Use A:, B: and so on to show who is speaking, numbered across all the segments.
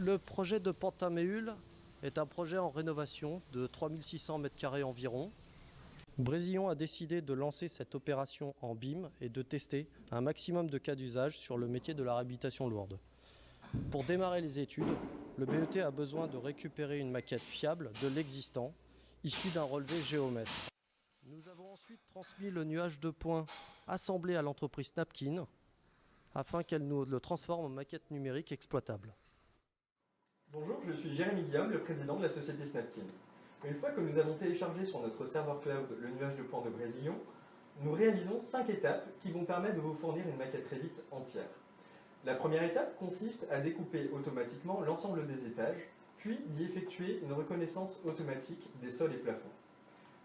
A: Le projet de Pentaméhul est un projet en rénovation de 3600 m² environ. Brésillon a décidé de lancer cette opération en BIM et de tester un maximum de cas d'usage sur le métier de la réhabilitation lourde. Pour démarrer les études, le BET a besoin de récupérer une maquette fiable de l'existant, issue d'un relevé géomètre. Nous avons ensuite transmis le nuage de points assemblé à l'entreprise Napkin afin qu'elle nous le transforme en maquette numérique exploitable.
B: Bonjour, je suis Jérémy Guillaume, le président de la société Snapkin. Une fois que nous avons téléchargé sur notre serveur cloud le nuage de points de Brésillon, nous réalisons 5 étapes qui vont permettre de vous fournir une maquette Revit entière. La première étape consiste à découper automatiquement l'ensemble des étages, puis d'y effectuer une reconnaissance automatique des sols et plafonds.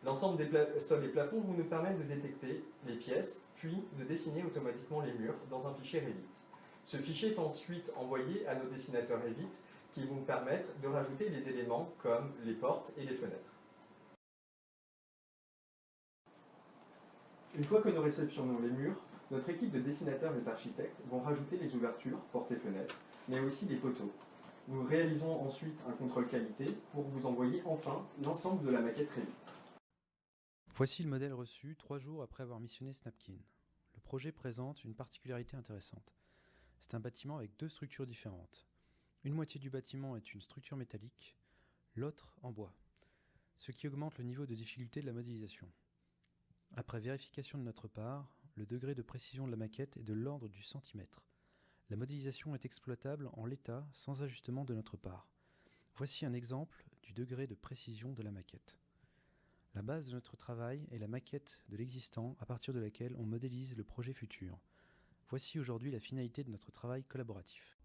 B: L'ensemble des sols et plafonds vont nous permettre de détecter les pièces, puis de dessiner automatiquement les murs dans un fichier Revit. Ce fichier est ensuite envoyé à nos dessinateurs Revit qui vont permettre de rajouter les éléments comme les portes et les fenêtres. Une fois que nous réceptionnons les murs, notre équipe de dessinateurs et d'architectes vont rajouter les ouvertures, portes et fenêtres, mais aussi les poteaux. Nous réalisons ensuite un contrôle qualité pour vous envoyer enfin l'ensemble de la maquette Revit.
C: Voici le modèle reçu 3 jours après avoir missionné Snapkin. Le projet présente une particularité intéressante. C'est un bâtiment avec 2 structures différentes. Une moitié du bâtiment est une structure métallique, l'autre en bois, ce qui augmente le niveau de difficulté de la modélisation. Après vérification de notre part, le degré de précision de la maquette est de l'ordre du centimètre. La modélisation est exploitable en l'état sans ajustement de notre part. Voici un exemple du degré de précision de la maquette. La base de notre travail est la maquette de l'existant à partir de laquelle on modélise le projet futur. Voici aujourd'hui la finalité de notre travail collaboratif.